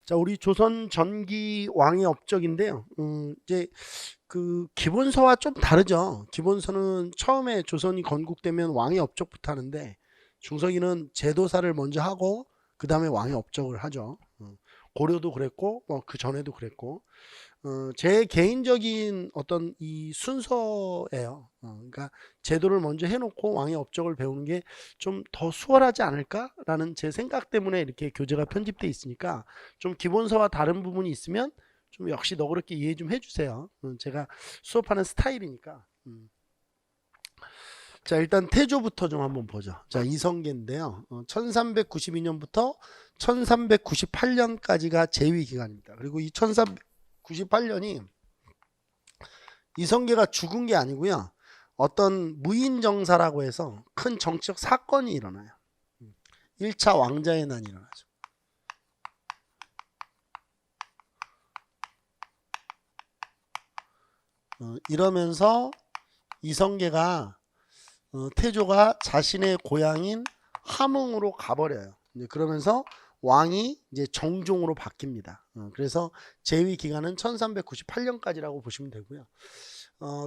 자, 우리 조선 전기 왕의 업적인데요. 이제 그 기본서와 좀 다르죠. 기본서는 처음에 조선이 건국되면 왕의 업적부터 하는데 중서기는 제도사를 먼저 하고 그 다음에 왕의 업적을 하죠. 고려도 그랬고 뭐 그 전에도 그랬고 제 개인적인 어떤 이 순서예요. 그러니까 제도를 먼저 해놓고 왕의 업적을 배우는 게 좀 더 수월하지 않을까라는 제 생각 때문에 이렇게 교재가 편집돼 있으니까 좀 기본서와 다른 부분이 있으면 좀 역시 너그럽게 이해 좀 해주세요. 제가 수업하는 스타일이니까. 자, 일단 태조부터 좀 한번 보죠. 자, 이성계인데요. 1392년부터 1398년까지가 재위 기간입니다. 그리고 이 1398년이 이성계가 죽은 게 아니고요. 어떤 무인정사라고 해서 큰 정치적 사건이 일어나요. 1차 왕자의 난이 일어나죠. 이러면서 이성계가 태조가 자신의 고향인 함흥으로 가버려요. 그러면서 왕이 이제 정종으로 바뀝니다. 그래서 재위 기간은 1398년까지라고 보시면 되고요.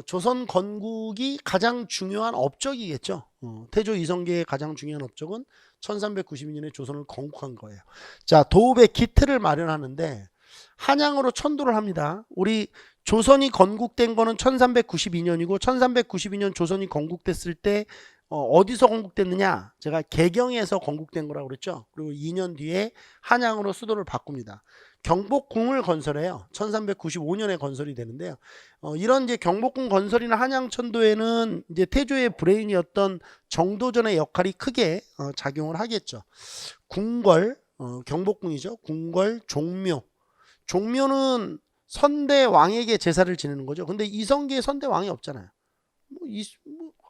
조선 건국이 가장 중요한 업적이겠죠. 태조 이성계의 가장 중요한 업적은 1392년에 조선을 건국한 거예요. 자, 도읍에 기틀을 마련하는데 한양으로 천도를 합니다. 우리 조선이 건국된 거는 1392년이고 1392년 조선이 건국됐을 때 어디서 건국됐느냐? 제가 개경에서 건국된 거라고 그랬죠. 그리고 2년 뒤에 한양으로 수도를 바꿉니다. 경복궁을 건설해요. 1395년에 건설이 되는데요. 이런 이제 경복궁 건설이나 한양천도에는 이제 태조의 브레인이었던 정도전의 역할이 크게 작용을 하겠죠. 궁궐, 경복궁이죠. 궁궐, 종묘. 종묘는 선대 왕에게 제사를 지내는 거죠. 근데 이성계에 선대 왕이 없잖아요. 뭐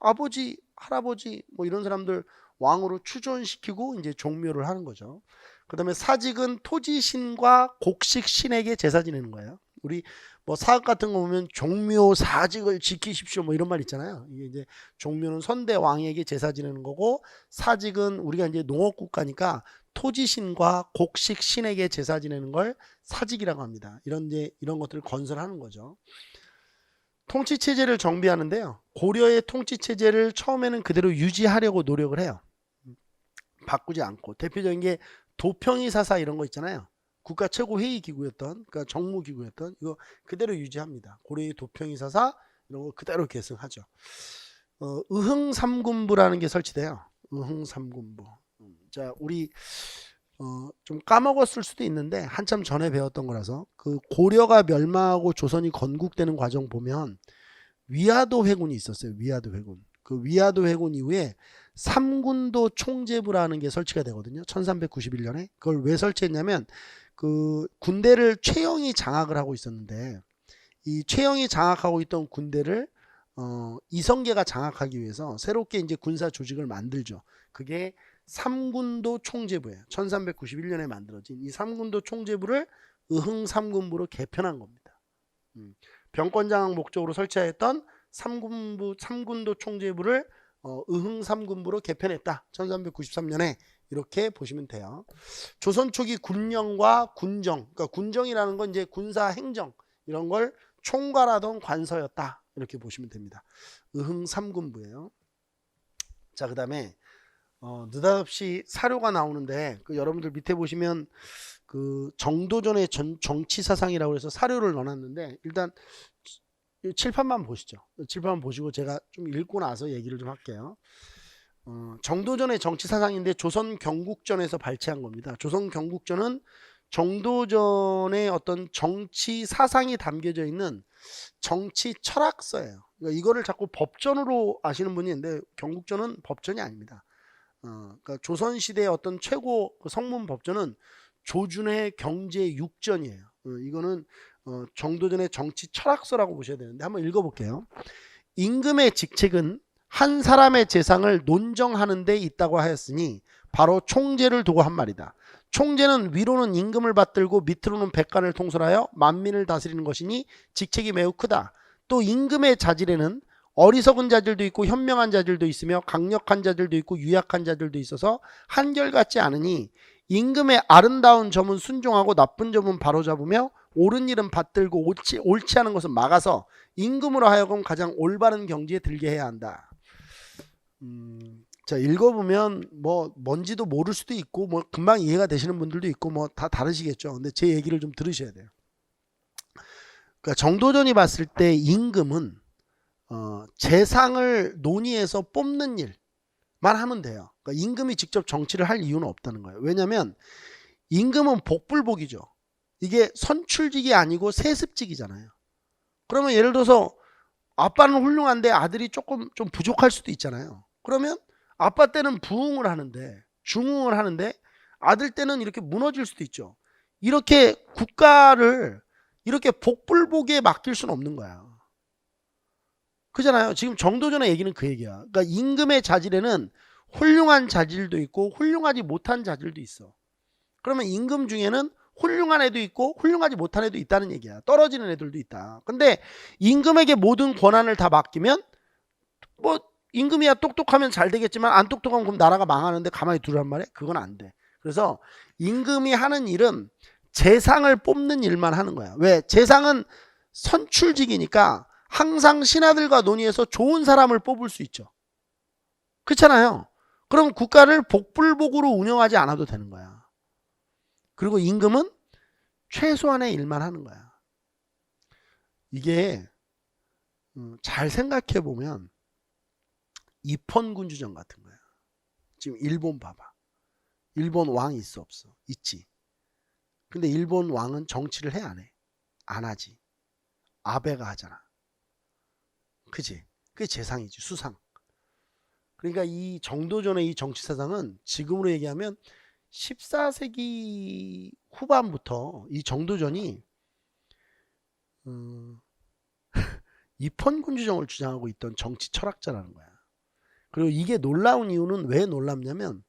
아버지, 할아버지 뭐 이런 사람들 왕으로 추존시키고 이제 종묘를 하는 거죠. 그다음에 사직은 토지신과 곡식신에게 제사 지내는 거예요. 우리 뭐 사학 같은 거 보면 종묘 사직을 지키십시오 뭐 이런 말 있잖아요. 이게 이제 종묘는 선대 왕에게 제사 지내는 거고 사직은 우리가 이제 농업국가니까 토지신과 곡식신에게 제사 지내는 걸 사직이라고 합니다. 이런 것들을 건설하는 거죠. 통치 체제를 정비하는데요. 고려의 통치 체제를 처음에는 그대로 유지하려고 노력을 해요. 바꾸지 않고 대표적인 게 도평이 사사 이런 거 있잖아요. 국가 최고 회의 기구였던, 그러니까 정무 기구였던 이거 그대로 유지합니다. 고려의 도평이 사사 이런 거 그대로 계승하죠. 의흥삼군부라는 게 설치돼요. 의흥삼군부. 자, 우리 좀 까먹었을 수도 있는데 한참 전에 배웠던 거라서 그 고려가 멸망하고 조선이 건국되는 과정 보면 위화도 회군이 있었어요. 위화도 회군. 그 위화도 회군 이후에 삼군도 총재부라는 게 설치가 되거든요. 1391년에. 그걸 왜 설치했냐면 그 군대를 최영이 장악을 하고 있었는데 이 최영이 장악하고 있던 군대를 이성계가 장악하기 위해서 새롭게 이제 군사 조직을 만들죠. 그게 삼군도 총재부예요. 1391년에 만들어진 이 삼군도 총재부를 의흥삼군부로 개편한 겁니다. 병권장악 목적으로 설치하였던 삼군도 총재부를 의흥삼군부로 개편했다. 1393년에 이렇게 보시면 돼요. 조선 초기 군령과 군정, 그러니까 군정이라는 건 이제 군사 행정 이런 걸 총괄하던 관서였다. 이렇게 보시면 됩니다. 의흥삼군부예요. 자, 그다음에 느닷없이 사료가 나오는데 그 여러분들 밑에 보시면 그 정도전의 정치 사상이라고 해서 사료를 넣어놨는데 일단 칠판만 보시죠. 칠판만 보시고 제가 좀 읽고 나서 얘기를 좀 할게요. 정도전의 정치 사상인데 조선 경국전에서 발췌한 겁니다. 조선 경국전은 정도전의 어떤 정치 사상이 담겨져 있는 정치 철학서예요. 그러니까 이거를 자꾸 법전으로 아시는 분이 있는데 경국전은 법전이 아닙니다. 그러니까 조선시대의 어떤 최고 성문 법전은 조준의 경제 육전이에요. 이거는 정도전의 정치 철학서라고 보셔야 되는데 한번 읽어볼게요. 임금의 직책은 한 사람의 재상을 논정하는 데 있다고 하였으니 바로 총재를 두고 한 말이다. 총재는 위로는 임금을 받들고 밑으로는 백관을 통솔하여 만민을 다스리는 것이니 직책이 매우 크다. 또 임금의 자질에는 어리석은 자들도 있고 현명한 자들도 있으며 강력한 자들도 있고 유약한 자들도 있어서 한결같지 않으니 임금의 아름다운 점은 순종하고 나쁜 점은 바로잡으며 옳은 일은 받들고 옳지 않은 것은 막아서 임금으로 하여금 가장 올바른 경지에 들게 해야 한다. 자, 읽어보면 뭐 뭔지도 모를 수도 있고 뭐 금방 이해가 되시는 분들도 있고 뭐 다 다르시겠죠. 근데 제 얘기를 좀 들으셔야 돼요. 그러니까 정도전이 봤을 때 임금은 재상을 논의해서 뽑는 일만 하면 돼요. 그러니까 임금이 직접 정치를 할 이유는 없다는 거예요. 왜냐하면 임금은 복불복이죠. 이게 선출직이 아니고 세습직이잖아요. 그러면 예를 들어서 아빠는 훌륭한데 아들이 조금 좀 부족할 수도 있잖아요. 그러면 아빠 때는 부흥을 하는데 중흥을 하는데 아들 때는 이렇게 무너질 수도 있죠. 이렇게 국가를 이렇게 복불복에 맡길 수는 없는 거야. 그잖아요. 지금 정도전의 얘기는 그 얘기야. 그러니까 임금의 자질에는 훌륭한 자질도 있고 훌륭하지 못한 자질도 있어. 그러면 임금 중에는 훌륭한 애도 있고 훌륭하지 못한 애도 있다는 얘기야. 떨어지는 애들도 있다. 근데 임금에게 모든 권한을 다 맡기면 뭐 임금이야 똑똑하면 잘 되겠지만 안 똑똑하면 그럼 나라가 망하는데 가만히 두란 말이야? 그건 안 돼. 그래서 임금이 하는 일은 재상을 뽑는 일만 하는 거야. 왜? 재상은 선출직이니까 항상 신하들과 논의해서 좋은 사람을 뽑을 수 있죠. 그렇잖아요. 그럼 국가를 복불복으로 운영하지 않아도 되는 거야. 그리고 임금은 최소한의 일만 하는 거야. 이게 잘 생각해 보면 입헌군주정 같은 거야. 지금 일본 봐봐. 일본 왕이 있어 없어? 있지. 근데 일본 왕은 정치를 해 안 해? 안 하지. 아베가 하잖아. 그지? 그게 재상이지. 수상. 그러니까 이 정도전의 이 정치사상은 지금으로 얘기하면 14세기 후반부터 이 정도전이 입헌군주정을 주장하고 있던 정치 철학자라는 거야. 그리고 이게 놀라운 이유는 왜 놀랍냐면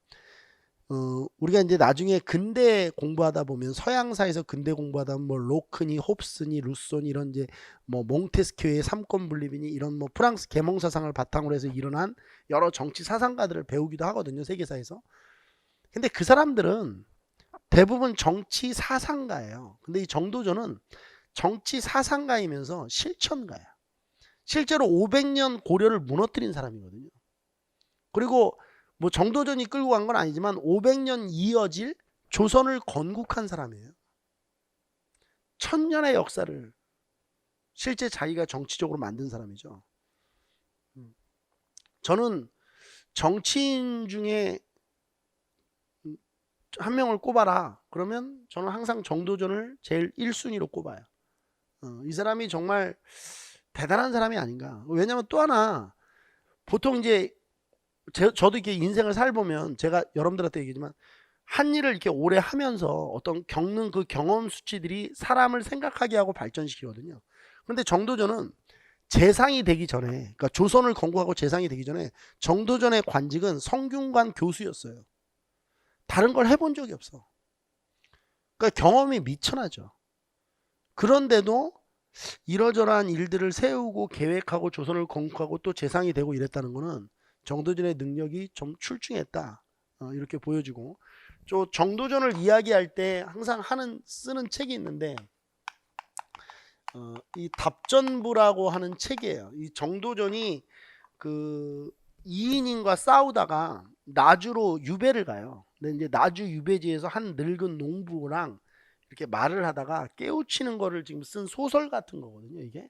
우리가 이제 나중에 근대 공부하다 보면 서양사에서 근대 공부하다 보면 뭐 로크니, 홉스니, 루소니 이런 이제 뭐 몽테스키우의 삼권 분립이니 이런 뭐 프랑스 계몽 사상을 바탕으로 해서 일어난 여러 정치 사상가들을 배우기도 하거든요, 세계사에서. 근데 그 사람들은 대부분 정치 사상가예요. 근데 이 정도전은 정치 사상가이면서 실천가야. 실제로 500년 고려를 무너뜨린 사람이거든요. 그리고 뭐 정도전이 끌고 간 건 아니지만 500년 이어질 조선을 건국한 사람이에요. 1000년의 역사를 실제 자기가 정치적으로 만든 사람이죠. 저는 정치인 중에 한 명을 꼽아라. 그러면 저는 항상 정도전을 제일 1순위로 꼽아요. 이 사람이 정말 대단한 사람이 아닌가. 왜냐면 또 하나 보통 이제 저도 이렇게 인생을 살보면 제가 여러분들한테 얘기하지만 한 일을 이렇게 오래 하면서 어떤 겪는 그 경험 수치들이 사람을 생각하게 하고 발전시키거든요. 그런데 정도전은 재상이 되기 전에, 그러니까 조선을 건국하고 재상이 되기 전에 정도전의 관직은 성균관 교수였어요. 다른 걸 해본 적이 없어. 그러니까 경험이 미천하죠. 그런데도 이러저러한 일들을 세우고 계획하고 조선을 건국하고 또 재상이 되고 이랬다는 거는 정도전의 능력이 좀 출중했다. 이렇게 보여지고, 저 정도전을 이야기할 때 항상 쓰는 책이 있는데 이 답전부라고 하는 책이에요. 이 정도전이 그 이인인과 싸우다가 나주로 유배를 가요. 근데 이제 나주 유배지에서 한 늙은 농부랑 이렇게 말을 하다가 깨우치는 거를 지금 쓴 소설 같은 거거든요, 이게.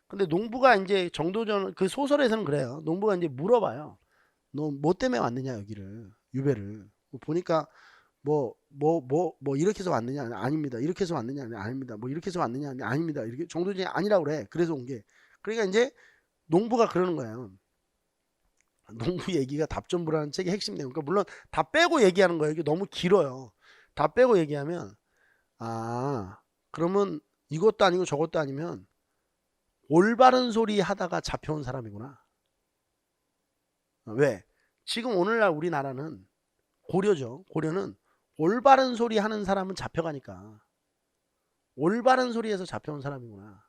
근데 농부가 이제 정도전 그 소설에서는 그래요. 농부가 이제 물어봐요. 너 뭐 때문에 왔느냐 여기를 유배를. 보니까 뭐 이렇게 해서 왔느냐 아닙니다. 이렇게 해서 왔느냐 아닙니다. 뭐 이렇게 해서 왔느냐 아닙니다. 이렇게 정도전이 아니라고 그래. 그래서 온 게. 그러니까 이제 농부가 그러는 거예요. 농부 얘기가 답전부라는 책의 핵심 내용. 그러니까 물론 다 빼고 얘기하는 거예요. 이게 너무 길어요. 다 빼고 얘기하면 그러면 이것도 아니고 저것도 아니면 올바른 소리 하다가 잡혀온 사람이구나. 왜? 지금 오늘날 우리나라는 고려죠. 고려는 올바른 소리 하는 사람은 잡혀가니까 올바른 소리에서 잡혀온 사람이구나.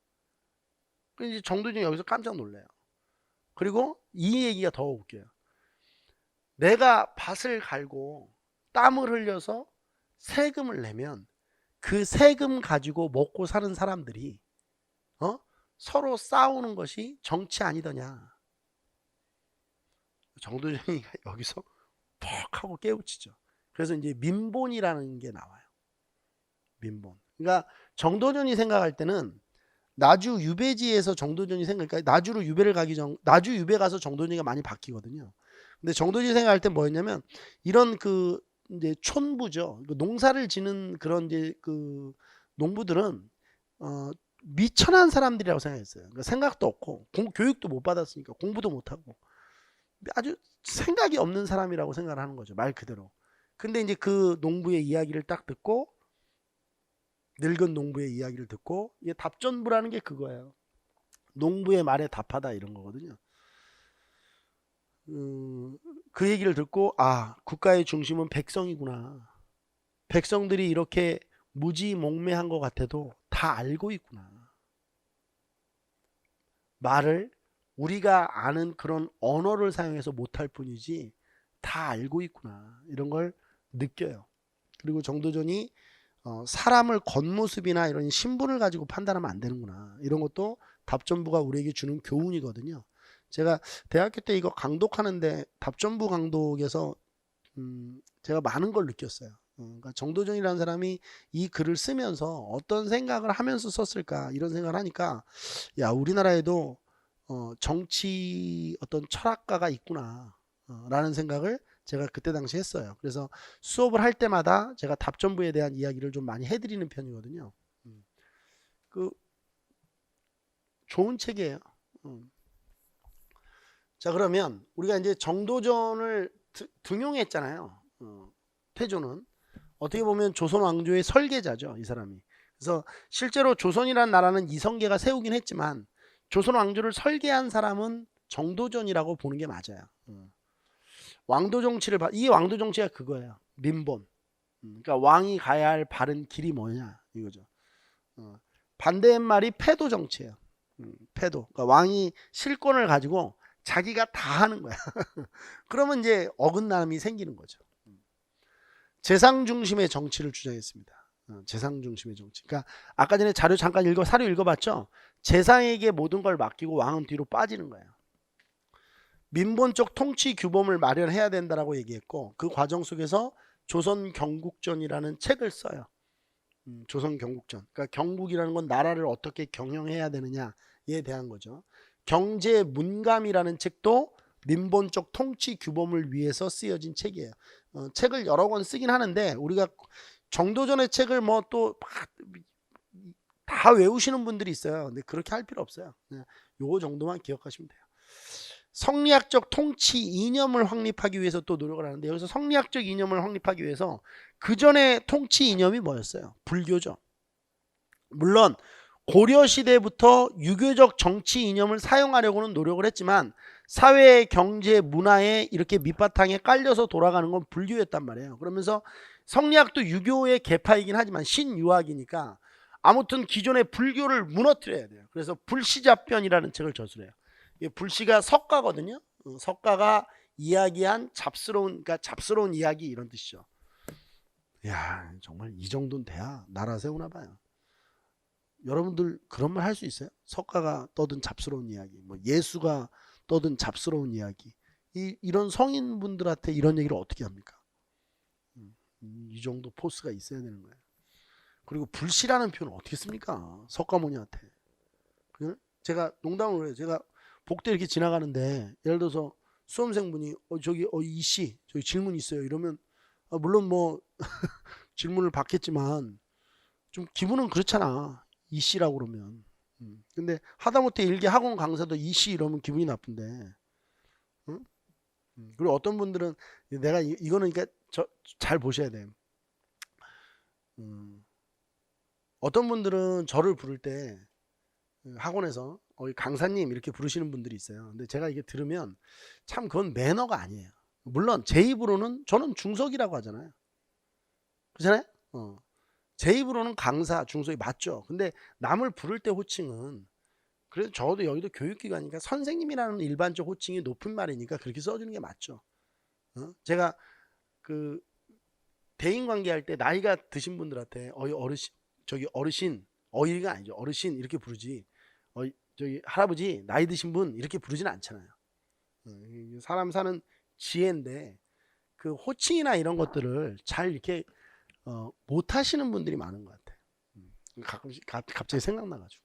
이제 정도전이 여기서 깜짝 놀래요. 그리고 이 얘기가 더 웃겨요. 내가 밭을 갈고 땀을 흘려서 세금을 내면 그 세금 가지고 먹고 사는 사람들이 서로 싸우는 것이 정치 아니더냐. 정도전이가 여기서 퍽 하고 깨우치죠. 그래서 이제 민본이라는 게 나와요. 민본. 그러니까 정도전이 생각할 때는 나주 유배지에서 정도전이 생각하니까 나주로 유배를 가기 전 나주 유배 가서 정도전이가 많이 바뀌거든요. 근데 정도전이 생각할 때 뭐였냐면 이런 그 이제 촌부죠. 농사를 지는 그런 이제 그 농부들은 미천한 사람들이라고 생각했어요. 그러니까 생각도 없고 교육도 못 받았으니까 공부도 못 하고 아주 생각이 없는 사람이라고 생각을 하는 거죠. 말 그대로. 근데 이제 그 농부의 이야기를 딱 듣고 늙은 농부의 이야기를 듣고 이게 답전부라는 게 그거예요. 농부의 말에 답하다 이런 거거든요. 그 얘기를 듣고 국가의 중심은 백성이구나. 백성들이 이렇게 무지몽매한 것 같아도 다 알고 있구나. 말을 우리가 아는 그런 언어를 사용해서 못할 뿐이지 다 알고 있구나. 이런 걸 느껴요. 그리고 정도전이 사람을 겉모습이나 이런 신분을 가지고 판단하면 안 되는구나. 이런 것도 답전부가 우리에게 주는 교훈이거든요. 제가 대학교 때 이거 강독하는데 답전부 강독에서 제가 많은 걸 느꼈어요. 그러니까 정도전이라는 사람이 이 글을 쓰면서 어떤 생각을 하면서 썼을까 이런 생각을 하니까 야 우리나라에도 정치 어떤 철학가가 있구나 라는 생각을 제가 그때 당시 했어요. 그래서 수업을 할 때마다 제가 답전부에 대한 이야기를 좀 많이 해드리는 편이거든요. 그 좋은 책이에요. 자 그러면 우리가 이제 정도전을 등용했잖아요. 태조는 어떻게 보면 조선 왕조의 설계자죠, 이 사람이. 그래서 실제로 조선이라는 나라는 이성계가 세우긴 했지만 조선 왕조를 설계한 사람은 정도전이라고 보는 게 맞아요. 왕도 정치를 이 왕도 정치가 그거예요. 민본. 그러니까 왕이 가야 할 바른 길이 뭐냐 이거죠. 반대의 말이 패도 정치예요. 패도. 그러니까 왕이 실권을 가지고 자기가 다 하는 거야. 그러면 이제 어긋남이 생기는 거죠. 재상 중심의 정치를 주장했습니다. 재상 중심의 정치. 그러니까 아까 전에 자료 잠깐 사료 읽어봤죠. 재상에게 모든 걸 맡기고 왕은 뒤로 빠지는 거예요. 민본적 통치 규범을 마련해야 된다라고 얘기했고 그 과정 속에서 조선 경국전이라는 책을 써요. 조선 경국전. 그러니까 경국이라는 건 나라를 어떻게 경영해야 되느냐에 대한 거죠. 경제 문감이라는 책도 민본적 통치 규범을 위해서 쓰여진 책이에요. 책을 여러 권 쓰긴 하는데 우리가 정도전의 책을 뭐 또 다 외우시는 분들이 있어요. 근데 그렇게 할 필요 없어요. 요거 정도만 기억하시면 돼요. 성리학적 통치 이념을 확립하기 위해서 또 노력을 하는데 여기서 성리학적 이념을 확립하기 위해서 그 전에 통치 이념이 뭐였어요? 불교죠. 물론 고려 시대부터 유교적 정치 이념을 사용하려고는 노력을 했지만 사회, 경제, 문화에 이렇게 밑바탕에 깔려서 돌아가는 건 불교였단 말이에요. 그러면서 성리학도 유교의 계파이긴 하지만 신유학이니까 아무튼 기존의 불교를 무너뜨려야 돼요. 그래서 불시잡변이라는 책을 저술해요. 불시가 석가거든요. 석가가 이야기한 잡스러운 이야기 이런 뜻이죠. 야 정말 이 정도는 돼야 나라 세우나 봐요. 여러분들 그런 말 할 수 있어요? 석가가 떠든 잡스러운 이야기, 뭐 예수가 떠든 잡스러운 이야기. 이런 성인분들한테 이런 얘기를 어떻게 합니까? 이 정도 포스가 있어야 되는 거예요. 그리고 불시라는 표현을 어떻게 씁니까? 석가모니한테. 제가 농담을 해요. 제가 복도 이렇게 지나가는데 예를 들어서 수험생분이 저기 이씨 저기 질문 있어요 이러면 물론 뭐 질문을 받겠지만 좀 기분은 그렇잖아 이씨라고 그러면. 근데 하다못해 일개 학원 강사도 이씨 이러면 기분이 나쁜데. 응? 그리고 어떤 분들은 내가 이거는 그러니까 잘 보셔야 돼요. 어떤 분들은 저를 부를 때 학원에서 강사님 이렇게 부르시는 분들이 있어요. 근데 제가 이게 들으면 참 그건 매너가 아니에요. 물론 제 입으로는 저는 중석이라고 하잖아요. 그렇잖아요? 제 입으로는 강사, 중석이 맞죠. 근데 남을 부를 때 호칭은 그래도 저도 여기도 교육기관이니까 선생님이라는 일반적 호칭이 높은 말이니까 그렇게 써주는 게 맞죠. 제가 그 대인 관계할 때 나이가 드신 분들한테 어르신, 저기 어르신, 어이가 아니죠. 어르신 이렇게 부르지. 저기 할아버지, 나이 드신 분 이렇게 부르지는 않잖아요. 사람 사는 지혜인데 그 호칭이나 이런 것들을 잘 이렇게 못 하시는 분들이 많은 것 같아요. 가끔씩 갑자기 생각나가지고.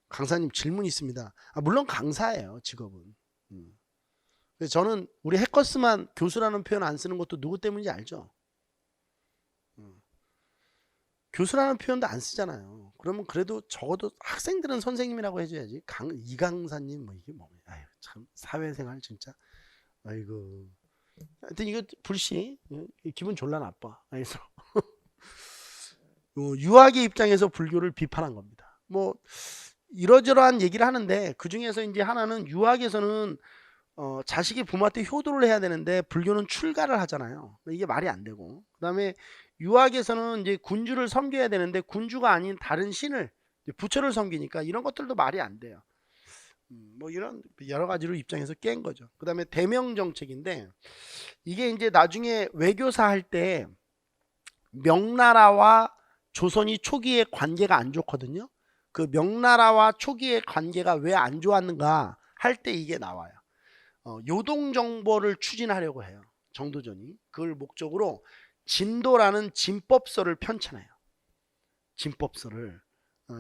강사님 질문 있습니다. 물론 강사예요, 직업은. 그래서 저는 우리 해커스만 교수라는 표현 안 쓰는 것도 누구 때문인지 알죠? 교수라는 표현도 안 쓰잖아요. 그러면 그래도 적어도 학생들은 선생님이라고 해줘야지. 이강사님 뭐 이게 뭐야? 아유, 참 사회생활 진짜. 아이고. 하여튼 이거 불씨 기분 졸라 나빠. 그래서 유학의 입장에서 불교를 비판한 겁니다. 뭐 이러저러한 얘기를 하는데 그 중에서 이제 하나는 유학에서는 자식이 부모한테 효도를 해야 되는데 불교는 출가를 하잖아요. 이게 말이 안 되고. 그다음에 유학에서는 이제 군주를 섬겨야 되는데 군주가 아닌 다른 신을 부처를 섬기니까 이런 것들도 말이 안 돼요. 뭐 이런 여러 가지로 입장에서 깬 거죠. 그다음에 대명 정책인데 이게 이제 나중에 외교사 할 때 명나라와 조선이 초기에 관계가 안 좋거든요. 그 명나라와 초기의 관계가 왜 안 좋았는가 할 때 이게 나와요. 요동 정보를 추진하려고 해요. 정도전이. 그걸 목적으로 진도라는 진법서를 편찬해요. 진법서를.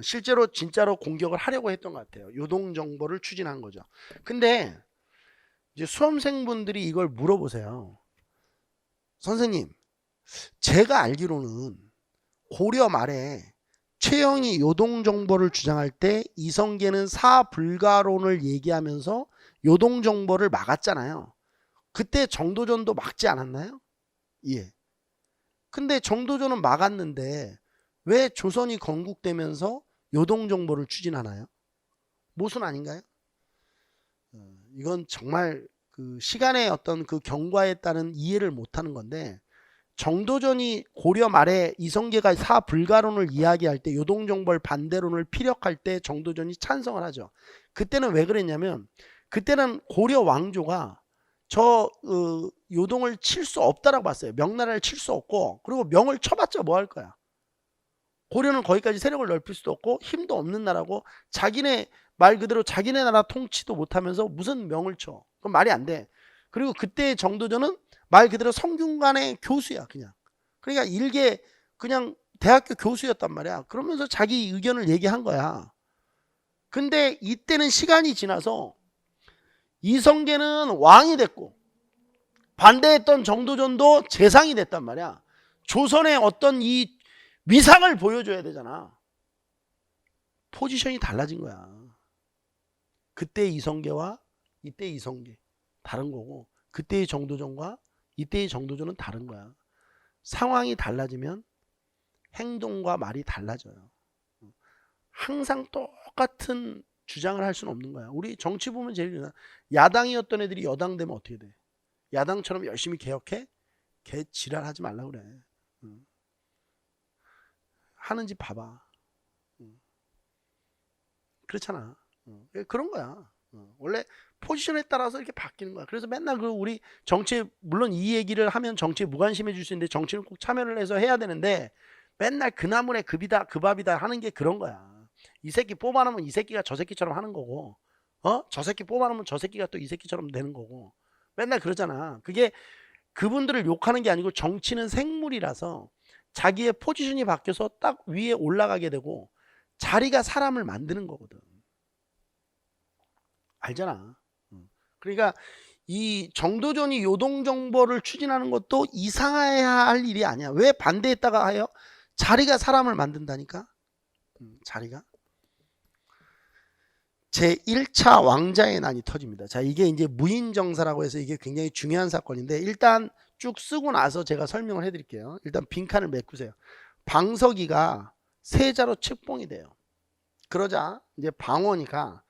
실제로 진짜로 공격을 하려고 했던 것 같아요. 요동 정보를 추진한 거죠. 근데 이제 수험생분들이 이걸 물어보세요. 선생님, 제가 알기로는 고려 말에 최영이 요동 정보를 주장할 때 이성계는 사불가론을 얘기하면서 요동 정보를 막았잖아요. 그때 정도전도 막지 않았나요? 예. 근데 정도전은 막았는데 왜 조선이 건국되면서 요동 정보를 추진하나요? 모순 아닌가요? 이건 정말 그 시간의 어떤 그 경과에 따른 이해를 못하는 건데 정도전이 고려 말에 이성계가 사불가론을 이야기할 때 요동정벌 반대론을 피력할 때 정도전이 찬성을 하죠. 그때는 왜 그랬냐면 그때는 고려 왕조가 요동을 칠 수 없다라고 봤어요. 명나라를 칠 수 없고 그리고 명을 쳐봤자 뭐 할 거야. 고려는 거기까지 세력을 넓힐 수도 없고 힘도 없는 나라고 자기네 말 그대로 자기네 나라 통치도 못하면서 무슨 명을 쳐. 그건 말이 안 돼. 그리고 그때 정도전은 말 그대로 성균관의 교수야 그냥. 그러니까 일개 그냥 대학교 교수였단 말이야. 그러면서 자기 의견을 얘기한 거야. 근데 이때는 시간이 지나서 이성계는 왕이 됐고 반대했던 정도전도 재상이 됐단 말이야. 조선의 어떤 이 위상을 보여줘야 되잖아. 포지션이 달라진 거야. 그때 이성계와 이때 이성계 다른 거고 그때의 정도전과 이때의 정도전은 다른 거야. 상황이 달라지면 행동과 말이 달라져요. 항상 똑같은 주장을 할 수는 없는 거야. 우리 정치 보면 제일 유나 야당이었던 애들이 여당 되면 어떻게 돼? 야당처럼 열심히 개혁해? 개 지랄하지 말라고 그래. 하는지 봐봐. 그렇잖아. 그런 거야. 원래 포지션에 따라서 이렇게 바뀌는 거야. 그래서 맨날 그 우리 정치에 물론 이 얘기를 하면 정치에 무관심해질 수 있는데 정치는 꼭 참여를 해서 해야 되는데 맨날 그 나물에 급이다 그 밥이다 하는 게 그런 거야. 이 새끼 뽑아놓으면 이 새끼가 저 새끼처럼 하는 거고 저 새끼 뽑아놓으면 저 새끼가 또 이 새끼처럼 되는 거고 맨날 그러잖아. 그게 그분들을 욕하는 게 아니고 정치는 생물이라서 자기의 포지션이 바뀌어서 딱 위에 올라가게 되고 자리가 사람을 만드는 거거든. 알잖아. 그러니까 이 정도전이 요동정보를 추진하는 것도 이상해야 할 일이 아니야. 왜 반대했다가 해요? 자리가 사람을 만든다니까. 자리가. 제1차 왕자의 난이 터집니다. 자, 이게 이제 무인정사라고 해서 이게 굉장히 중요한 사건인데 일단 쭉 쓰고 나서 제가 설명을 해드릴게요. 일단 빈칸을 메꾸세요. 방석이가 세자로 책봉이 돼요. 그러자 이제 방원이가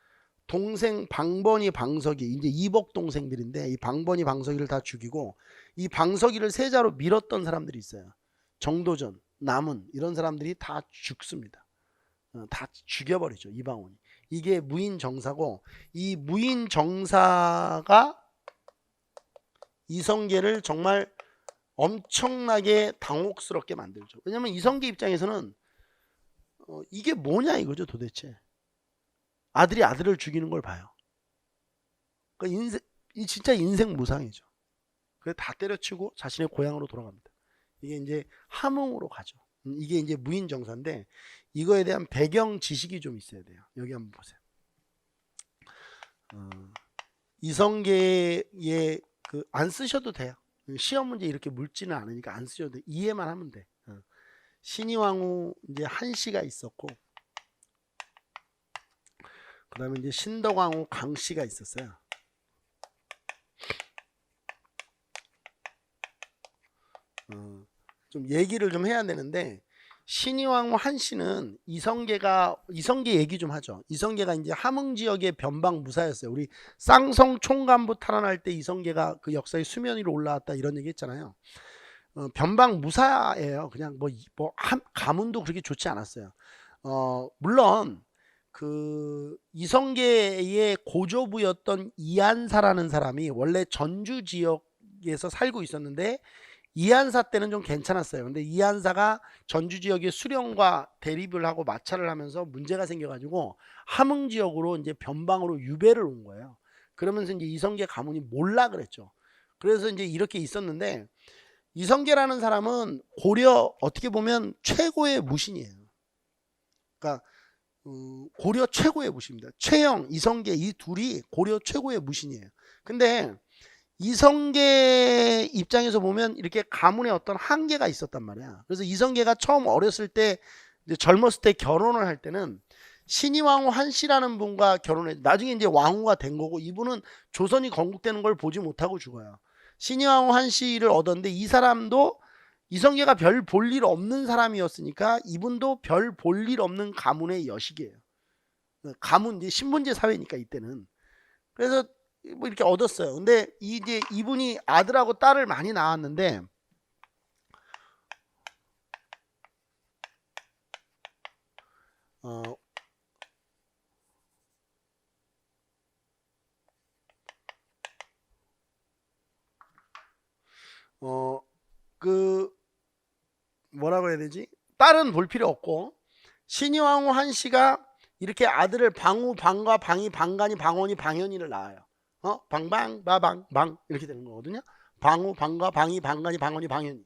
동생 방번이 방석이 이제 이복 동생들인데 이 방번이 방석이를 다 죽이고 이 방석이를 세자로 밀었던 사람들이 있어요. 정도전, 남은 이런 사람들이 다 죽습니다. 다 죽여버리죠. 이방원이. 이게 무인정사고 이 무인정사가 이성계를 정말 엄청나게 당혹스럽게 만들죠. 왜냐면 이성계 입장에서는 이게 뭐냐 이거죠 도대체. 아들이 아들을 죽이는 걸 봐요. 그러니까 이 진짜 인생 무상이죠. 그래서 다 때려치고 자신의 고향으로 돌아갑니다. 이게 이제 함흥으로 가죠. 이게 이제 무인정사인데 이거에 대한 배경 지식이 좀 있어야 돼요. 여기 한번 보세요. 이성계의 안 쓰셔도 돼요. 시험 문제 이렇게 묽지는 않으니까 안 쓰셔도 돼. 이해만 하면 돼. 신의왕후 이제 한씨가 있었고, 그 다음에 이제 신덕왕후 강씨가 있었어요. 좀 얘기를 좀 해야 되는데, 신의왕후 한씨는 이성계 얘기 좀 하죠. 이성계가 이제 함흥 지역의 변방 무사였어요. 우리 쌍성 총간부 탈환할 때 이성계가 그 역사의 수면 위로 올라왔다 이런 얘기 했잖아요. 변방 무사예요. 그냥 가문도 그렇게 좋지 않았어요. 물론 그 이성계의 고조부였던 이한사라는 사람이 원래 전주 지역에서 살고 있었는데 이한사 때는 좀 괜찮았어요. 근데 이한사가 전주 지역의 수령과 대립을 하고 마찰을 하면서 문제가 생겨가지고 함흥 지역으로 이제 변방으로 유배를 온 거예요. 그러면서 이제 이성계 가문이 몰라 그랬죠. 그래서 이제 이렇게 있었는데 이성계라는 사람은 고려 어떻게 보면 최고의 무신이에요. 그러니까 고려 최고의 무신입니다. 최영, 이성계 이 둘이 고려 최고의 무신이에요. 근데 이성계 입장에서 보면 이렇게 가문에 어떤 한계가 있었단 말이야. 그래서 이성계가 처음 어렸을 때 이제 젊었을 때 결혼을 할 때는 신의왕후 한씨라는 분과 결혼해. 나중에 이제 왕후가 된 거고 이분은 조선이 건국되는 걸 보지 못하고 죽어요. 신의왕후 한씨를 얻었는데 이 사람도 이성계가 별 볼 일 없는 사람이었으니까 이분도 별 볼 일 없는 가문의 여식이에요. 가문 이제 신분제 사회니까 이때는. 그래서 뭐 이렇게 얻었어요. 근데 이제 이분이 아들하고 딸을 많이 낳았는데 그 뭐라고 해야 되지? 딸은 볼 필요 없고 신의왕후 한씨가 이렇게 아들을 방우, 방과, 방이, 방간이, 방원이, 방현이를 낳아요. 방방, 바방, 방 이렇게 되는 거거든요. 방우, 방과, 방이, 방간이, 방원이, 방현이.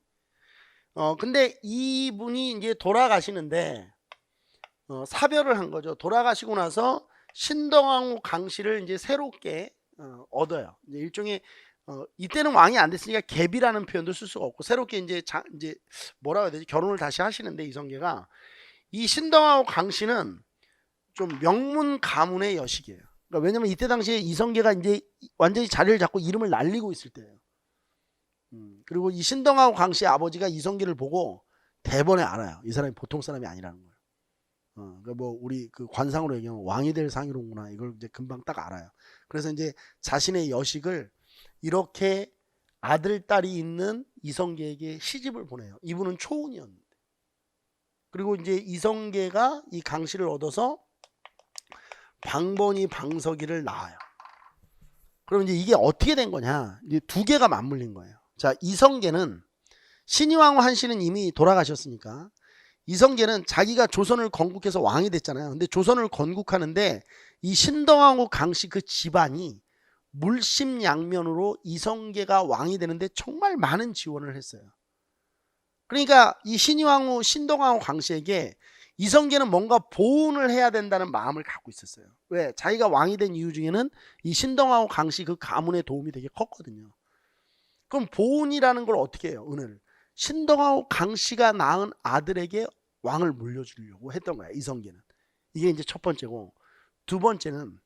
근데 이분이 이제 돌아가시는데 사별을 한 거죠. 돌아가시고 나서 신덕왕후 강씨를 이제 새롭게 얻어요. 이제 일종의 이때는 왕이 안 됐으니까 갭이라는 표현도 쓸 수가 없고 새롭게 이제 뭐라고 해야 되지? 결혼을 다시 하시는데 이성계가 이 신덕왕후 강씨는 좀 명문 가문의 여식이에요. 그러니까 왜냐면 이때 당시에 이성계가 이제 완전히 자리를 잡고 이름을 날리고 있을 때예요. 그리고 이 신덕왕후 강씨의 아버지가 이성계를 보고 대번에 알아요. 이 사람이 보통 사람이 아니라는 거예요. 그러니까 뭐 우리 그 관상으로 얘기하면 왕이 될 상이로구나 이걸 이제 금방 딱 알아요. 그래서 이제 자신의 여식을 이렇게 아들 딸이 있는 이성계에게 시집을 보내요. 이분은 초혼이었는데. 그리고 이제 이성계가 이 강씨를 얻어서 방번이 방석이를 낳아요. 그럼 이제 이게 어떻게 된 거냐? 이제 두 개가 맞물린 거예요. 자, 이성계는 신의왕후 한씨는 이미 돌아가셨으니까 이성계는 자기가 조선을 건국해서 왕이 됐잖아요. 근데 조선을 건국하는데 이 신덕왕후 강씨 그 집안이 물심양면으로 이성계가 왕이 되는데 정말 많은 지원을 했어요. 그러니까 이 신의왕후 신덕왕후 강씨에게 이성계는 뭔가 보훈을 해야 된다는 마음을 갖고 있었어요. 왜? 자기가 왕이 된 이유 중에는 이 신덕왕후 강씨 그 가문의 도움이 되게 컸거든요. 그럼 보훈이라는 걸 어떻게 해요? 은혜를 신덕왕후 강씨가 낳은 아들에게 왕을 물려주려고 했던 거야. 이성계는. 이게 이제 첫 번째고, 두 번째는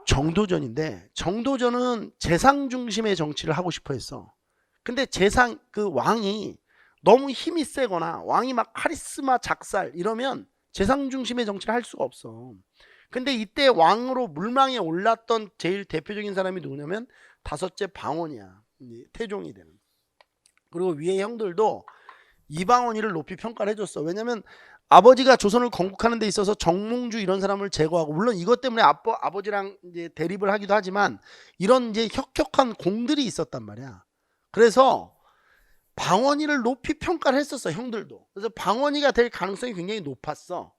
정도전인데 정도전은 재상 중심의 정치를 하고 싶어 했어. 근데 재상 그 왕이 너무 힘이 세거나 왕이 막 카리스마 작살 이러면 재상 중심의 정치를 할 수가 없어. 근데 이때 왕으로 물망에 올랐던 제일 대표적인 사람이 누구냐면 다섯째 방원이야. 태종이 되는. 그리고 위에 형들도 이방원이를 높이 평가를 해줬어. 왜냐면 아버지가 조선을 건국하는 데 있어서 정몽주 이런 사람을 제거하고, 물론 이것 때문에 아버지랑 이제 대립을 하기도 하지만 이런 이제 혁혁한 공들이 있었단 말이야. 그래서 방언이를 높이 평가를 했었어, 형들도. 그래서 방언이가 될 가능성이 굉장히 높았어,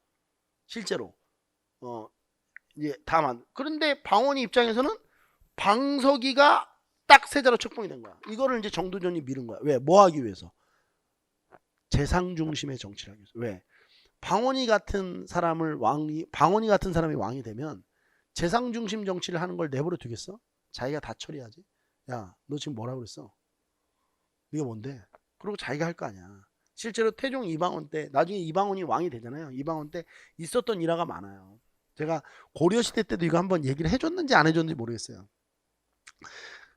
실제로. 이제 다만 그런데 방언이 입장에서는 방석이가 딱 세자로 책봉이 된 거야. 이거를 이제 정도전이 미룬 거야. 왜? 뭐 하기 위해서? 재상 중심의 정치를 하기 위해서. 왜? 방언이 같은 사람이 왕이 되면 재상 중심 정치를 하는 걸 내버려 두겠어? 자기가 다 처리하지. 야, 너 지금 뭐라 그랬어? 이게 뭔데? 그리고 자기가 할 거 아니야. 실제로 태종 이방원 때, 나중에 이방원이 왕이 되잖아요. 이방원 때 있었던 일화가 많아요. 제가 고려시대 때도 이거 한번 얘기를 해줬는지 안 해줬는지 모르겠어요.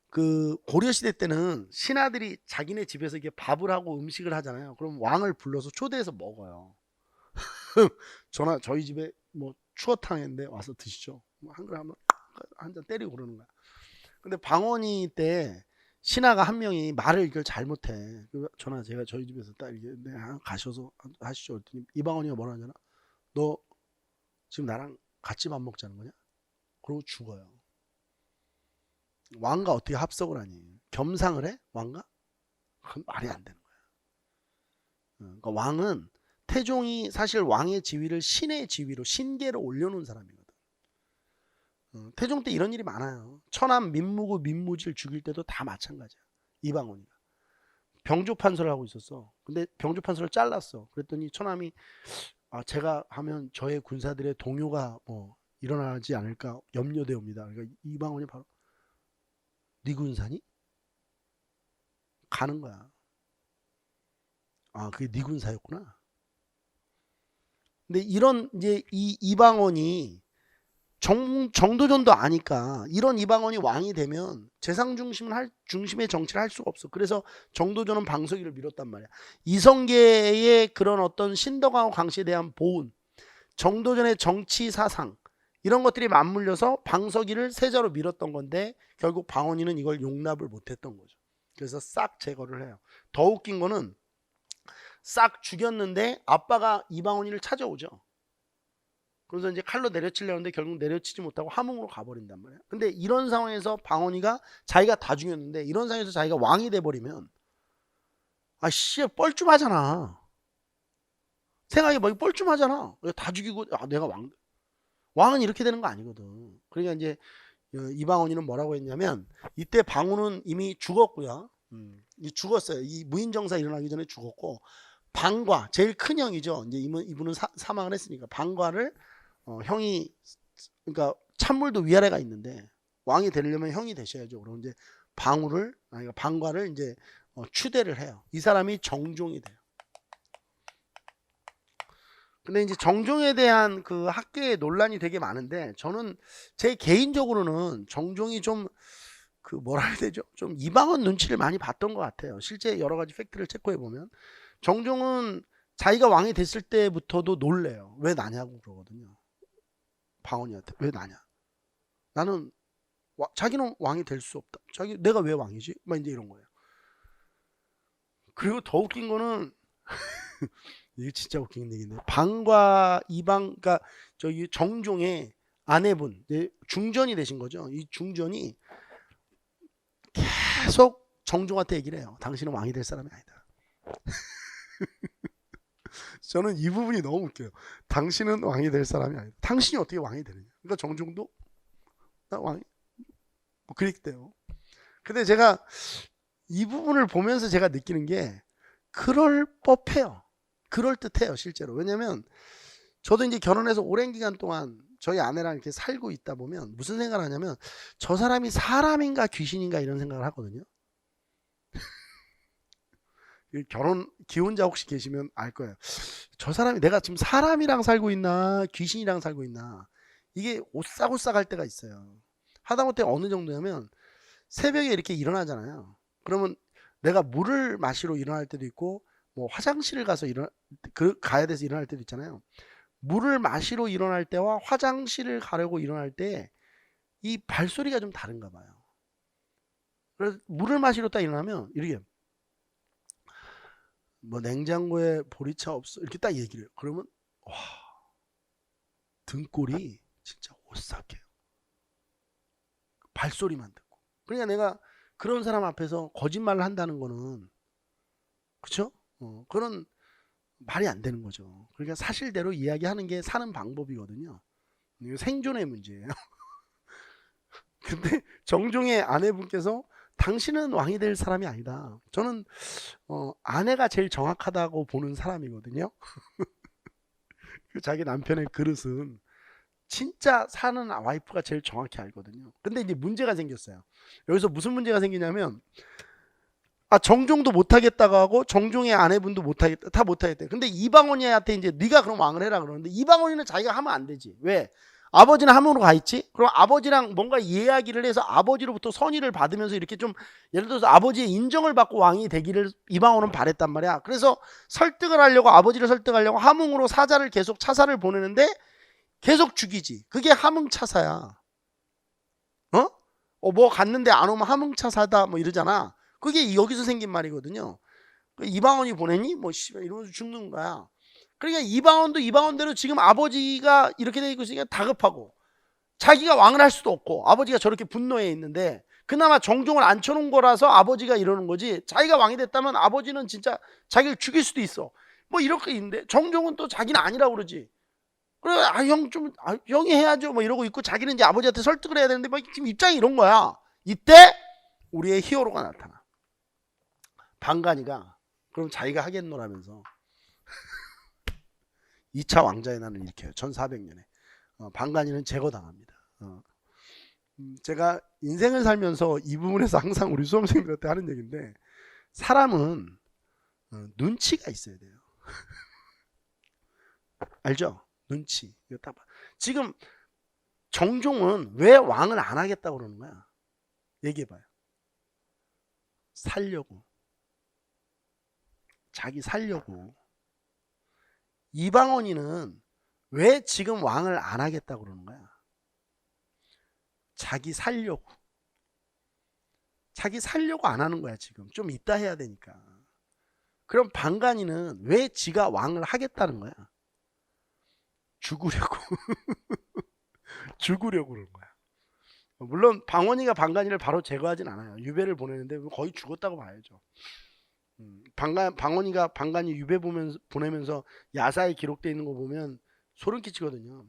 그 고려시대 때는 신하들이 자기네 집에서 이게 밥을 하고 음식을 하잖아요. 그럼 왕을 불러서 초대해서 먹어요. 저희 집에 뭐 추어탕 했는데 와서 드시죠. 한 그릇 한 잔 때리고 그러는 거야. 근데 방언이 때 신하가 한 명이 말을 이걸 잘못해. 제가 저희 집에서 딱 이렇게 가셔서 하시죠. 그랬더니 이방원이가 뭐라 하잖아. 너 지금 나랑 같이 밥 먹자는 거냐? 그러고 죽어요. 왕과 어떻게 합석을 하니? 겸상을 해? 왕과? 그건 말이 안 되는 거야. 그러니까 왕은 태종이 사실 왕의 지위를 신의 지위로 신계로 올려놓은 사람이거든. 태종 때 이런 일이 많아요. 천안 민무구 민무질 죽일 때도 다 마찬가지야. 이방원이가 병조판서를 하고 있었어. 근데 병조판서를 잘랐어. 그랬더니 천암이 제가 하면 저의 군사들의 동요가 일어나지 않을까 염려되옵니다. 그러니까 이방원이 바로 네 군사니? 가는 거야. 그게 네 군사였구나. 근데 이런 이제 이방원이 정도전도 아니까 이런 이방원이 왕이 되면 재상 중심의 정치를 할 수가 없어. 그래서 정도전은 방석이를 밀었단 말이야. 이성계의 그런 어떤 신덕하고 강씨에 대한 보훈, 정도전의 정치 사상 이런 것들이 맞물려서 방석이를 세자로 밀었던 건데 결국 방언이는 이걸 용납을 못했던 거죠. 그래서 싹 제거를 해요. 더 웃긴 거는 싹 죽였는데 아빠가 이방원이를 찾아오죠. 그래서 이제 칼로 내려치려는데 결국 내려치지 못하고 함흥으로 가버린단 말이야. 근데 이런 상황에서 방언이가 자기가 다 죽였는데 이런 상황에서 자기가 왕이 돼버리면 뻘쭘하잖아. 생각해봐, 뻘쭘하잖아. 다 죽이고 내가 왕은 이렇게 되는 거 아니거든. 그러니까 이제 이방원이는 뭐라고 했냐면 이때 방우는 이미 죽었고요. 죽었어요. 이 무인정사 일어나기 전에 죽었고 방과 제일 큰 형이죠. 이제 이분은 사망을 했으니까 방과를 형이 그러니까 찬물도 위아래가 있는데 왕이 되려면 형이 되셔야죠. 그럼 이제 방과를 이제 추대를 해요. 이 사람이 정종이 돼요. 근데 이제 정종에 대한 그 학계의 논란이 되게 많은데 저는 제 개인적으로는 정종이 좀 뭐라 해야 되죠? 좀 이방원 눈치를 많이 봤던 것 같아요. 실제 여러 가지 팩트를 체크해 보면 정종은 자기가 왕이 됐을 때부터도 놀래요. 왜 나냐고 그러거든요. 방언이한테 왜 나냐? 나는 자기는 왕이 될 수 없다. 내가 왜 왕이지? 막 이제 이런 거예요. 그리고 더 웃긴 거는 이게 진짜 웃긴 얘기인데 방과 이방 그러니까 저기 정종의 아내분 중전이 되신 거죠. 이 중전이 계속 정종한테 얘기를 해요. 당신은 왕이 될 사람이 아니다. 저는 이 부분이 너무 웃겨요. 당신은 왕이 될 사람이 아니다. 당신이 어떻게 왕이 되느냐. 그러니까 정종도 나 왕이 그랬대요. 근데 제가 이 부분을 보면서 제가 느끼는 게 그럴 법해요. 그럴 듯해요, 실제로. 왜냐면 저도 이제 결혼해서 오랜 기간 동안 저희 아내랑 이렇게 살고 있다 보면 무슨 생각을 하냐면 저 사람이 사람인가 귀신인가 이런 생각을 하거든요. 결혼 기혼자 혹시 계시면 알 거예요. 저 사람이 내가 지금 사람이랑 살고 있나 귀신이랑 살고 있나 이게 오싹오싹 할 때가 있어요. 하다못해 어느 정도냐면 새벽에 이렇게 일어나잖아요. 그러면 내가 물을 마시러 일어날 때도 있고 뭐 화장실을 가서 가야 돼서 일어날 때도 있잖아요. 물을 마시러 일어날 때와 화장실을 가려고 일어날 때 이 발소리가 좀 다른가 봐요. 그래서 물을 마시러 딱 일어나면 이렇게 뭐 냉장고에 보리차 없어 이렇게 딱 얘기를 해요. 그러면 와 등골이 진짜 오싹해요. 발소리만 듣고. 그러니까 내가 그런 사람 앞에서 거짓말을 한다는 거는 그렇죠? 그런 말이 안 되는 거죠. 그러니까 사실대로 이야기하는 게 사는 방법이거든요. 이거 생존의 문제예요. 근데 정종의 아내분께서 당신은 왕이 될 사람이 아니다. 저는 아내가 제일 정확하다고 보는 사람이거든요. 자기 남편의 그릇은 진짜 사는 와이프가 제일 정확히 알거든요. 근데 이제 문제가 생겼어요. 여기서 무슨 문제가 생기냐면 정종도 못하겠다고 하고 정종의 아내분도 못하겠다, 다 못하겠대. 근데 이방원이한테 이제 네가 그럼 왕을 해라 그러는데 이방원이는 자기가 하면 안 되지. 왜? 아버지는 함흥으로 가 있지. 그럼 아버지랑 뭔가 이야기를 해서 아버지로부터 선의를 받으면서 이렇게 좀 예를 들어서 아버지의 인정을 받고 왕이 되기를 이방원은 바랬단 말이야. 그래서 설득을 하려고 아버지를 설득하려고 함흥으로 사자를 계속 차사를 보내는데 계속 죽이지. 그게 함흥차사야. 뭐 갔는데 안 오면 함흥차사다 뭐 이러잖아. 그게 여기서 생긴 말이거든요. 이방원이 보냈니? 뭐 씨발 이러면서 죽는 거야. 그러니까 이방원도 이방원대로 지금 아버지가 이렇게 돼 있으니까 다급하고 자기가 왕을 할 수도 없고 아버지가 저렇게 분노해 있는데 그나마 정종을 앉혀놓은 거라서 아버지가 이러는 거지. 자기가 왕이 됐다면 아버지는 진짜 자기를 죽일 수도 있어. 뭐 이렇게 있는데 정종은 또 자기는 아니라고 그러지. 그래 형이 해야죠 뭐 이러고 있고 자기는 이제 아버지한테 설득을 해야 되는데 막 지금 입장이 이런 거야. 이때 우리의 히어로가 나타나. 방간이가 그럼 자기가 하겠노라면서 2차 왕자의 난을 일으켜요. 1400년에. 방간이는 제거당합니다. 제가 인생을 살면서 이 부분에서 항상 우리 수험생들한테 하는 얘기인데 사람은 눈치가 있어야 돼요. 알죠? 눈치. 이거 딱 봐. 지금 정종은 왜 왕을 안 하겠다고 그러는 거야? 얘기해봐요. 살려고. 자기 살려고. 이방원이는 왜 지금 왕을 안 하겠다고 그러는 거야? 자기 살려고. 자기 살려고 안 하는 거야 지금. 좀 이따 해야 되니까. 그럼 방간이는 왜 지가 왕을 하겠다는 거야? 죽으려고. 죽으려고 그런 거야. 물론 방원이가 방간이를 바로 제거하진 않아요. 유배를 보내는데 거의 죽었다고 봐야죠. 방원이가 방간이 유배 보내면서 야사에 기록되어 있는 거 보면 소름 끼치거든요.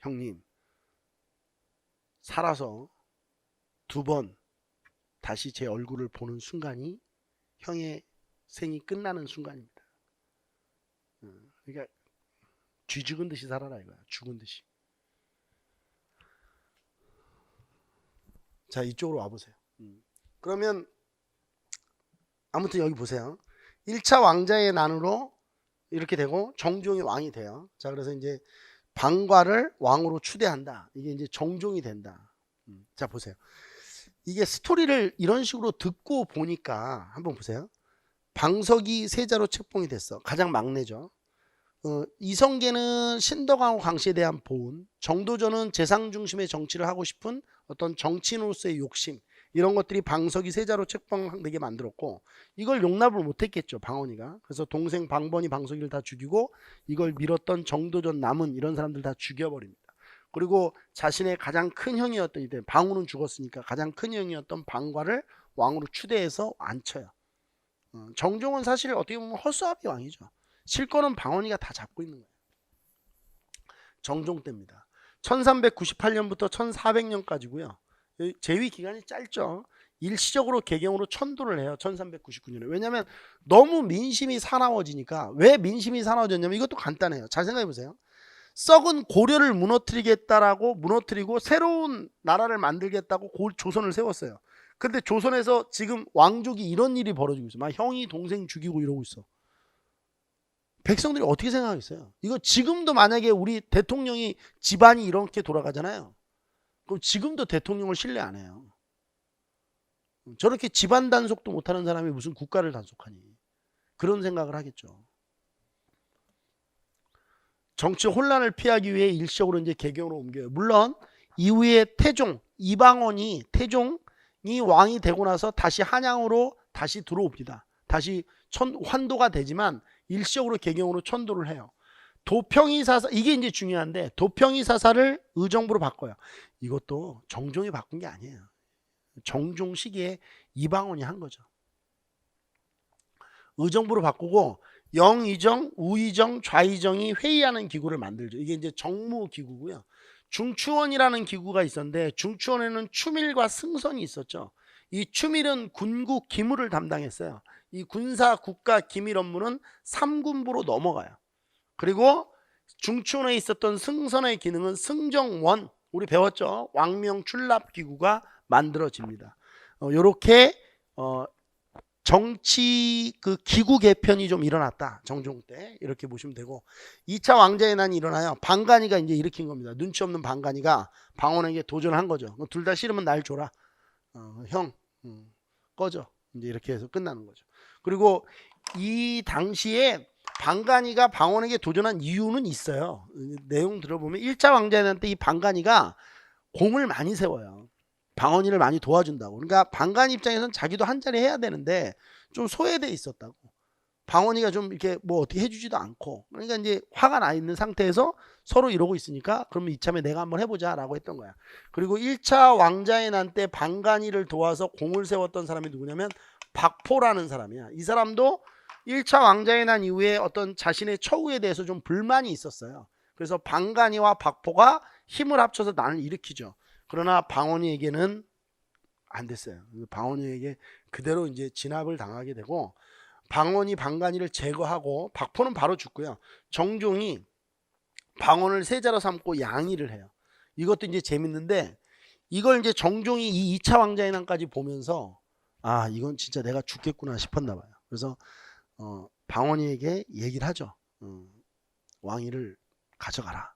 형님 살아서 2번 다시 제 얼굴을 보는 순간이 형의 생이 끝나는 순간입니다. 그러니까 쥐 죽은 듯이 살아라 이거야. 죽은 듯이. 자 이쪽으로 와보세요. 그러면 아무튼 여기 보세요. 1차 왕자의 난으로 이렇게 되고 정종이 왕이 돼요. 자 그래서 이제 방과를 왕으로 추대한다. 이게 이제 정종이 된다. 자 보세요. 이게 스토리를 이런 식으로 듣고 보니까 한번 보세요. 방석이 세자로 책봉이 됐어. 가장 막내죠. 이성계는 신덕하고 광씨에 대한 보온, 정도전은 재상 중심의 정치를 하고 싶은 어떤 정치인으로서의 욕심, 이런 것들이 방석이 세자로 책봉되게 만들었고 이걸 용납을 못했겠죠 방언이가. 그래서 동생 방번이 방석이를 다 죽이고 이걸 밀었던 정도전 남은 이런 사람들 다 죽여버립니다. 그리고 자신의 가장 큰 형이었던 이때 방우는 죽었으니까 가장 큰 형이었던 방과를 왕으로 추대해서 앉혀요. 정종은 사실 어떻게 보면 허수아비 왕이죠. 실권은 방언이가 다 잡고 있는 거예요. 정종 때입니다. 1398년부터 1400년까지고요. 재위 기간이 짧죠. 일시적으로 개경으로 천도를 해요. 1399년에. 왜냐하면 너무 민심이 사나워지니까. 왜 민심이 사나워졌냐면 이것도 간단해요. 잘 생각해 보세요. 썩은 고려를 무너뜨리겠다라고 무너뜨리고 새로운 나라를 만들겠다고 조선을 세웠어요. 근데 조선에서 지금 왕족이 이런 일이 벌어지고 있어. 막 형이 동생 죽이고 이러고 있어. 백성들이 어떻게 생각하겠어요? 이거 지금도 만약에 우리 대통령이 집안이 이렇게 돌아가잖아요. 그럼 지금도 대통령을 신뢰 안 해요. 저렇게 집안 단속도 못하는 사람이 무슨 국가를 단속하니. 그런 생각을 하겠죠. 정치 혼란을 피하기 위해 일시적으로 이제 개경으로 옮겨요. 물론 이후에 이방원이 태종이 왕이 되고 나서 다시 한양으로 다시 들어옵니다. 다시 환도가 되지만 일시적으로 개경으로 천도를 해요. 도평이 사사, 이게 이제 중요한데 도평이 사사를 의정부로 바꿔요. 이것도 정종이 바꾼 게 아니에요. 정종 시기에 이방원이 한 거죠. 의정부로 바꾸고 영의정, 우의정, 좌의정이 회의하는 기구를 만들죠. 이게 이제 정무기구고요. 중추원이라는 기구가 있었는데 중추원에는 추밀과 승선이 있었죠. 이 추밀은 군국 기물을 담당했어요. 이 군사 국가 기밀 업무는 3군부로 넘어가요. 그리고 중추원에 있었던 승선의 기능은 승정원, 우리 배웠죠. 왕명 출납 기구가 만들어집니다. 요렇게 정치 그 기구 개편이 좀 일어났다. 정종 때 이렇게 보시면 되고 2차 왕자의 난이 일어나요. 방간이가 이제 일으킨 겁니다. 눈치 없는 방간이가 방언에게 도전한 거죠. 둘 다 싫으면 날 줘라. 형 꺼져. 이제 이렇게 해서 끝나는 거죠. 그리고 이 당시에 방간이가 방언에게 도전한 이유는 있어요. 내용 들어보면 1차 왕자의 난 때 이 방간이가 공을 많이 세워요. 방언이를 많이 도와준다고. 그러니까 방간 입장에서는 자기도 한 자리 해야 되는데 좀 소외돼 있었다고. 방언이가 좀 이렇게 뭐 어떻게 해주지도 않고. 그러니까 이제 화가 나 있는 상태에서 서로 이러고 있으니까 그러면 이참에 내가 한번 해보자 라고 했던 거야. 그리고 1차 왕자의 난 때 방간이를 도와서 공을 세웠던 사람이 누구냐면 박포라는 사람이야. 이 사람도 1차 왕자의 난 이후에 어떤 자신의 처우에 대해서 좀 불만이 있었어요. 그래서 방간이와 박포가 힘을 합쳐서 난을 일으키죠. 그러나 방언이에게는 안 됐어요. 방언이에게 그대로 이제 진압을 당하게 되고 방언이 방간이를 제거하고 박포는 바로 죽고요. 정종이 방언을 세자로 삼고 양의를 해요. 이것도 이제 재밌는데 이걸 이제 정종이 이 2차 왕자의 난까지 보면서 아 이건 진짜 내가 죽겠구나 싶었나 봐요. 그래서 방언이에게 얘기를 하죠. 왕위를 가져가라.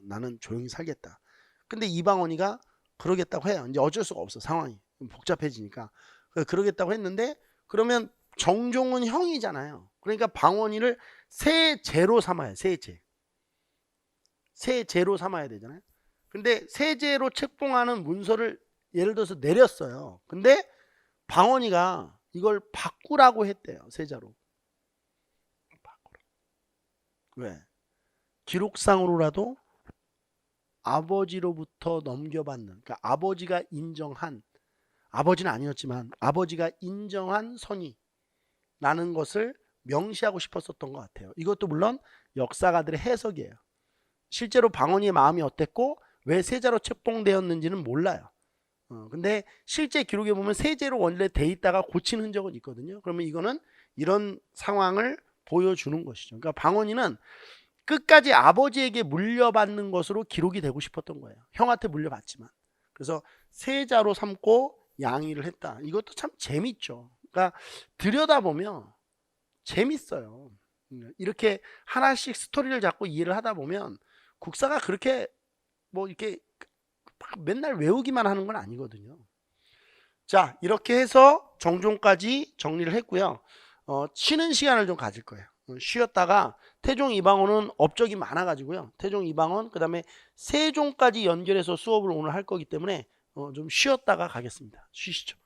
나는 조용히 살겠다. 근데 이방원이가 그러겠다고 해요. 이제 어쩔 수가 없어. 상황이 복잡해지니까. 그러겠다고 했는데 그러면 정종은 형이잖아요. 그러니까 방원이를 세제로 삼아요. 세제로 삼아야 되잖아요. 근데 세제로 책봉하는 문서를 예를 들어서 내렸어요. 근데 방원이가 이걸 바꾸라고 했대요. 세자로. 왜? 기록상으로라도 아버지로부터 넘겨받는, 그러니까 아버지가 인정한, 아버지는 아니었지만 아버지가 인정한 선의라는 것을 명시하고 싶었었던 것 같아요. 이것도 물론 역사가들의 해석이에요. 실제로 방언이의 마음이 어땠고 왜 세자로 책봉되었는지는 몰라요. 근데 실제 기록에 보면 세제로 원래 돼 있다가 고친 흔적은 있거든요. 그러면 이거는 이런 상황을 보여주는 것이죠. 그러니까 방언이는 끝까지 아버지에게 물려받는 것으로 기록이 되고 싶었던 거예요. 형한테 물려받지만. 그래서 세자로 삼고 양의를 했다. 이것도 참 재밌죠. 그러니까 들여다보면 재밌어요. 이렇게 하나씩 스토리를 잡고 이해를 하다 보면 국사가 그렇게 뭐 이렇게 맨날 외우기만 하는 건 아니거든요. 자, 이렇게 해서 정종까지 정리를 했고요. 쉬는 시간을 좀 가질 거예요. 쉬었다가 태종 이방원은 업적이 많아가지고요. 태종 이방원 그 다음에 세종까지 연결해서 수업을 오늘 할 거기 때문에 좀 쉬었다가 가겠습니다. 쉬시죠.